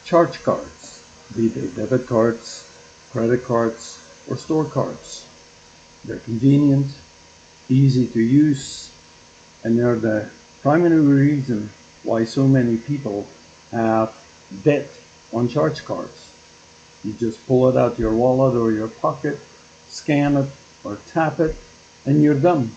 charge cards, be they debit cards, credit cards, or store cards. They're convenient, easy to use, and they're the primary reason why so many people have debt on charge cards. You just pull it out your wallet or your pocket, scan it or tap it, and you're done.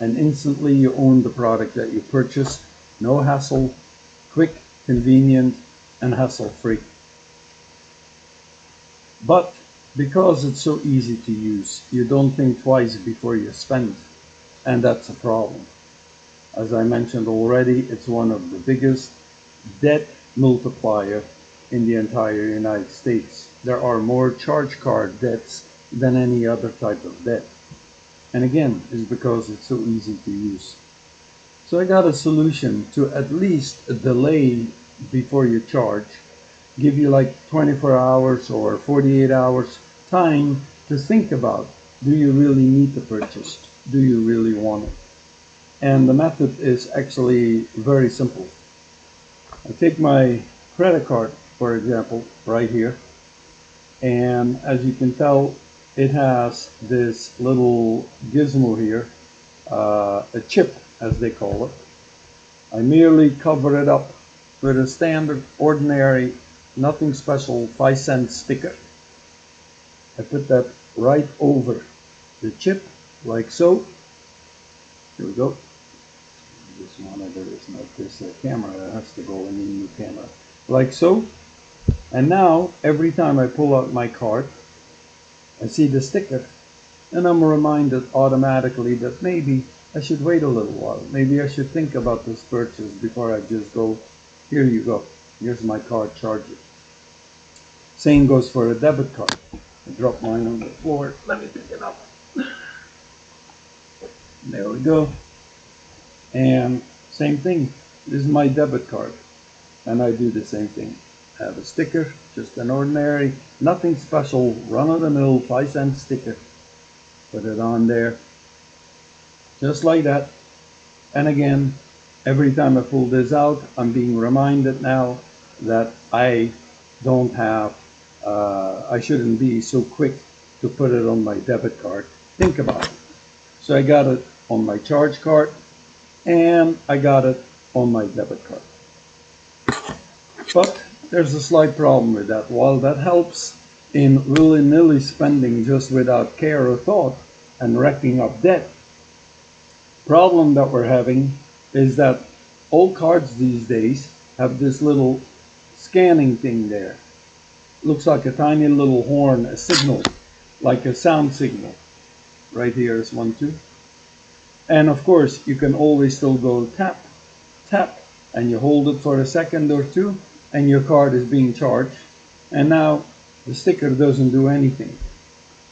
And instantly you own the product that you purchased. No hassle, quick, convenient, and hassle-free. But because it's so easy to use, you don't think twice before you spend, and that's a problem. As I mentioned already, it's one of the biggest debt multiplier in the entire United States. There are more charge card debts than any other type of debt. And again, it's because it's so easy to use. So I got a solution to at least delay before you charge, give you like 24 hours or 48 hours time to think about, do you really need the purchase? Do you really want it? And the method is actually very simple. I take my credit card, for example, right here, and as you can tell, it has this little gizmo here, a chip as they call it. I merely cover it up with a standard, ordinary, nothing special 5-cent sticker. I put that right over the chip, like so. Here we go. This monitor is not this camera, that has to go in the new camera. Like so. And now, every time I pull out my card, I see the sticker, and I'm reminded automatically that maybe I should wait a little while. Maybe I should think about this purchase before I just go, here you go, here's my card, charge it. Same goes for a debit card. I dropped mine on the floor, let me pick it up. There we go. And same thing, this is my debit card, and I do the same thing. I have a sticker, just an ordinary, nothing special, run-of-the-mill 5-cent sticker. Put it on there, just like that. And again, every time I pull this out, I'm being reminded now that I don't have, I shouldn't be so quick to put it on my debit card. Think about it. So I got it on my charge card, and I got it on my debit card. But there's a slight problem with that. While that helps in willy-nilly spending just without care or thought and racking up debt, problem that we're having is that all cards these days have this little scanning thing there. Looks like a tiny little horn, a signal, like a sound signal. Right here is one too. And of course, you can always still go tap, tap, and you hold it for a second or two, and your card is being charged. And now the sticker doesn't do anything.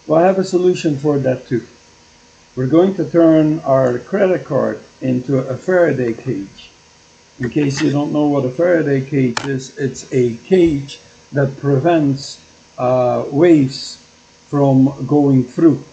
Well, I have a solution for that too. We're going to turn our credit card into a Faraday cage. In case you don't know what a Faraday cage is, it's a cage that prevents waves from going through.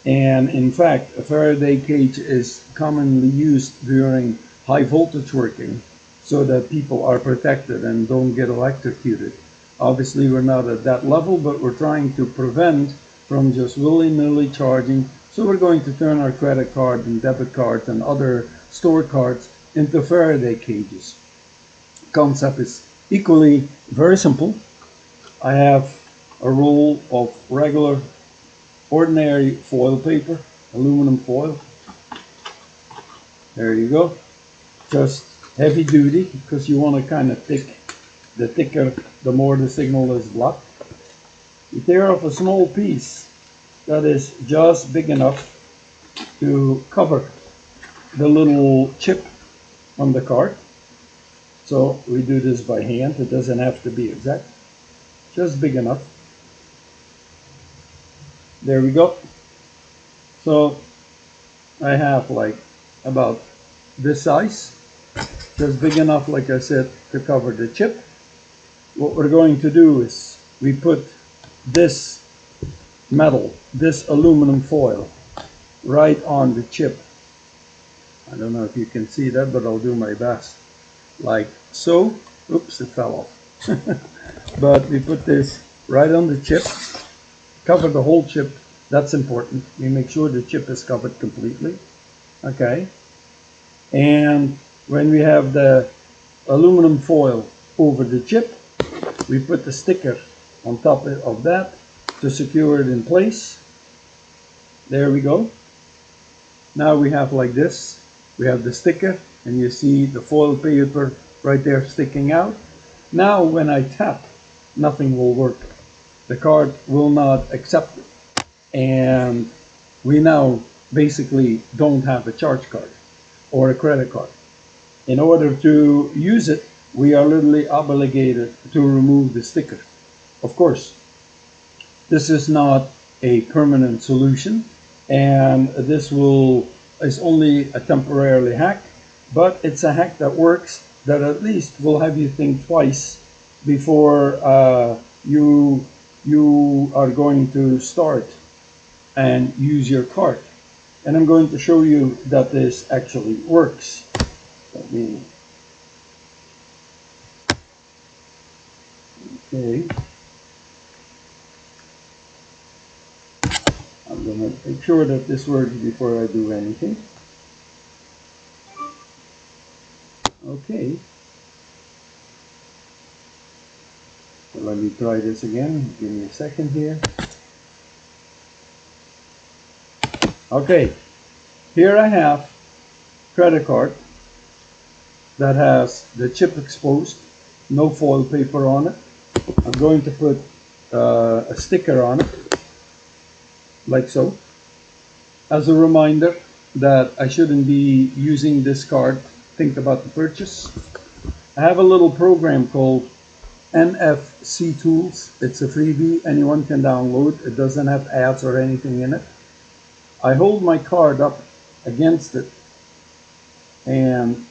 And in fact, a Faraday cage is commonly used during high voltage working so that people are protected and don't get electrocuted. Obviously, we're not at that level, but we're trying to prevent from just willy-nilly charging. So we're going to turn our credit card and debit cards and other store cards into Faraday cages. Concept is equally very simple. I have a roll of regular ordinary foil paper, aluminum foil. There you go. Just heavy duty, because you want to kind of thick. The thicker, the more the signal is blocked. You tear off a small piece that is just big enough to cover the little chip on the card. So we do this by hand. It doesn't have to be exact. Just big enough. There we go. So I have like about this size, just big enough, like I said, to cover the chip. What we're going to do is we put this metal, this aluminum foil, right on the chip. I don't know if you can see that, but I'll do my best. Like so. Oops, it fell off. But we put this right on the chip, cover the whole chip. That's important. We make sure the chip is covered completely. Okay. And when we have the aluminum foil over the chip, we put the sticker on top of that to secure it in place. There we go. Now we have like this. We have the sticker, and you see the foil paper right there sticking out. Now when I tap, nothing will work. The card will not accept it. And we now basically don't have a charge card or a credit card. In order to use it, we are literally obligated to remove the sticker. Of course, this is not a permanent solution, and this is only a temporary hack, but it's a hack that works, that at least will have you think twice before you are going to start and use your card. And I'm going to show you that this actually works. Let me, okay. I'm going to make sure that this works before I do anything. Okay. So let me try this again. Give me a second here. Okay. Here I have credit card that has the chip exposed, no foil paper on it. I'm going to put a sticker on it, like so, as a reminder that I shouldn't be using this card. Think about the purchase. I have a little program called NFC Tools. It's a freebie, anyone can download. It doesn't have ads or anything in it. I hold my card up against it, and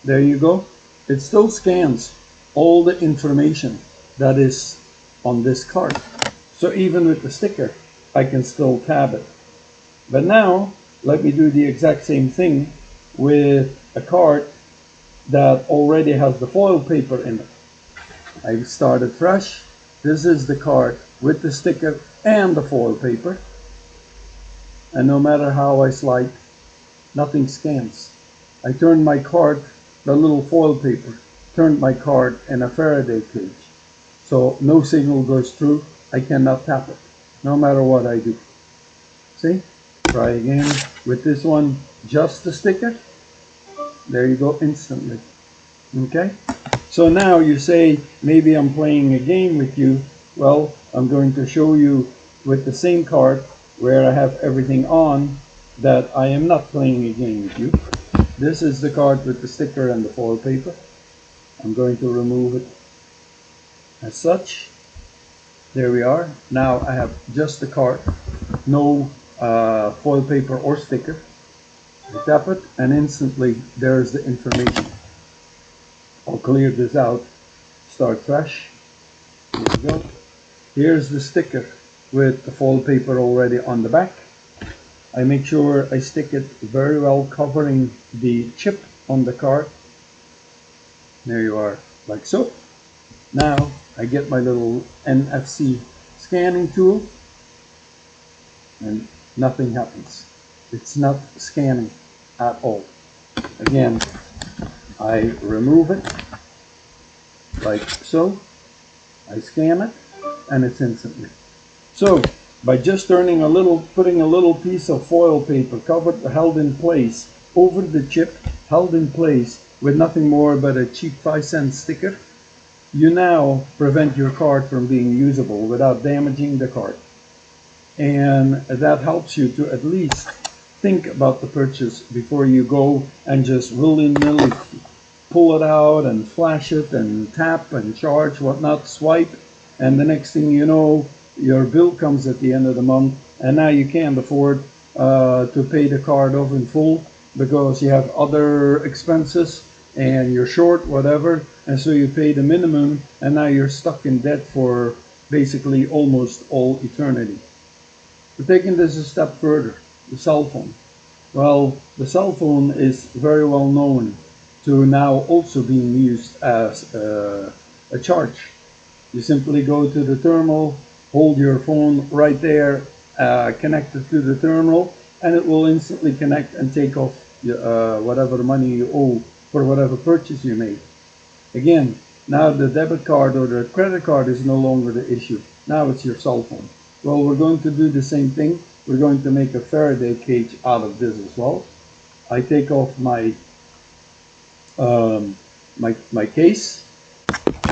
there you go. It still scans all the information that is on this card. So even with the sticker, I can still tab it. But now, let me do the exact same thing with a card that already has the foil paper in it. I started fresh. This is the card with the sticker and the foil paper. And no matter how I slide, nothing scans. I turned my card, the little foil paper, turned my card in a Faraday cage. So no signal goes through. I cannot tap it, no matter what I do. See? Try again with this one, just the sticker. There you go, instantly. Okay? So now you say, maybe I'm playing a game with you. Well, I'm going to show you with the same card where I have everything on that I am not playing a game with you. This is the card with the sticker and the foil paper. I'm going to remove it as such. There we are. Now I have just the card, no foil paper or sticker. I tap it and instantly there's the information. I'll clear this out, start fresh. Here we go. Here's the sticker with the foil paper already on the back. I make sure I stick it very well, covering the chip on the card. There you are, like so. Now I get my little NFC scanning tool and nothing happens. It's not scanning at all. Again, I remove it like so. I scan it and it's instantly. So by just putting a little piece of foil paper held in place over the chip, held in place with nothing more but a cheap 5-cent sticker, you now prevent your card from being usable without damaging the card. And that helps you to at least think about the purchase before you go and just willy-nilly pull it out and flash it and tap and charge, whatnot, swipe, and the next thing you know, your bill comes at the end of the month, and now you can't afford to pay the card off in full because you have other expenses and you're short, whatever, and so you pay the minimum, and now you're stuck in debt for basically almost all eternity. We're taking this a step further, the cell phone. Well, the cell phone is very well known to now also being used as a charge. You simply go to the terminal, hold your phone right there, connect it to the terminal, and it will instantly connect and take off whatever money you owe for whatever purchase you made. Again, now the debit card or the credit card is no longer the issue. Now it's your cell phone. Well, we're going to do the same thing. We're going to make a Faraday cage out of this as well. I take off my case.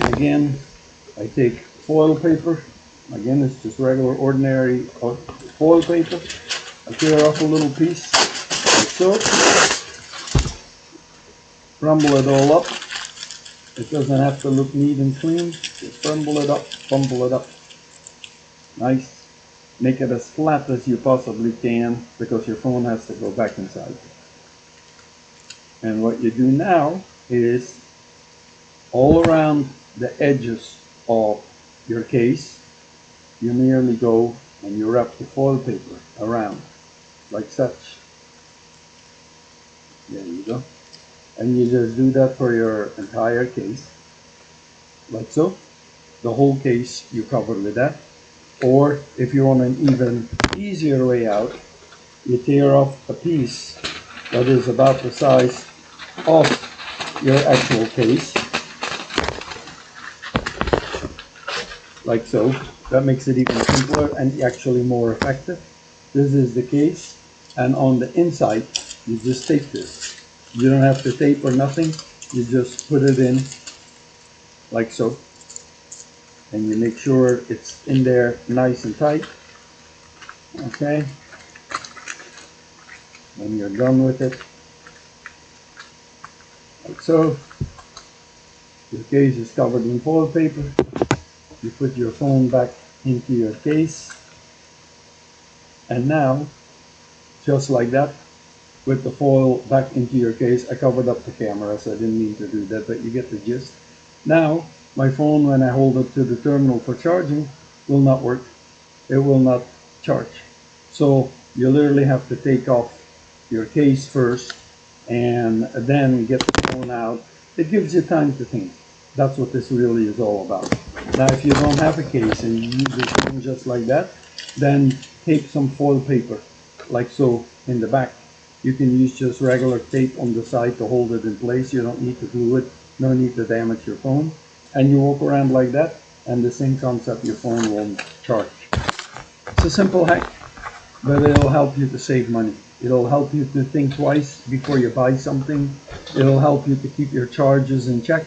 Again, I take foil paper. Again, it's just regular ordinary foil paper. I tear off a little piece like so. Crumble it all up. It doesn't have to look neat and clean. Just crumble it up, fumble it up. Nice. Make it as flat as you possibly can because your phone has to go back inside. And what you do now is all around the edges of your case, you merely go and you wrap the foil paper around like such. There you go. And you just do that for your entire case, like so. The whole case you cover with that. Or if you want an even easier way out, you tear off a piece that is about the size of your actual case, like so. That makes it even simpler and actually more effective. This is the case, and on the inside you just tape this. You don't have to tape or nothing, you just put it in like so, and you make sure it's in there nice and tight. Okay, when you're done with it, like so, your case is covered in foil paper. You put your phone back into your case, and now, just like that, with the foil back into your case, I covered up the camera, so I didn't mean to do that, but you get the gist. Now, my phone, when I hold it to the terminal for charging, will not work. It will not charge. So you literally have to take off your case first and then get the phone out. It gives you time to think. That's what this really is all about. Now, if you don't have a case and you use your phone just like that, then tape some foil paper, like so, in the back. You can use just regular tape on the side to hold it in place. You don't need to glue it. No need to damage your phone. And you walk around like that, and the same concept, your phone won't charge. It's a simple hack, but it'll help you to save money. It'll help you to think twice before you buy something. It'll help you to keep your charges in check.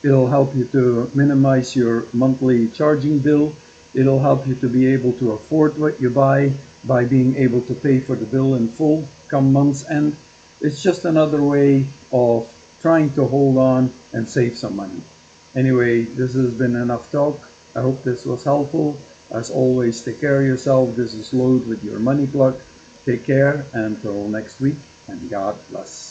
It'll help you to minimize your monthly charging bill. It'll help you to be able to afford what you buy by being able to pay for the bill in full come month's end. It's just another way of trying to hold on and save some money. Anyway, this has been enough talk. I hope this was helpful. As always, take care of yourself. This is Load with your money plug. Take care until next week, and God bless.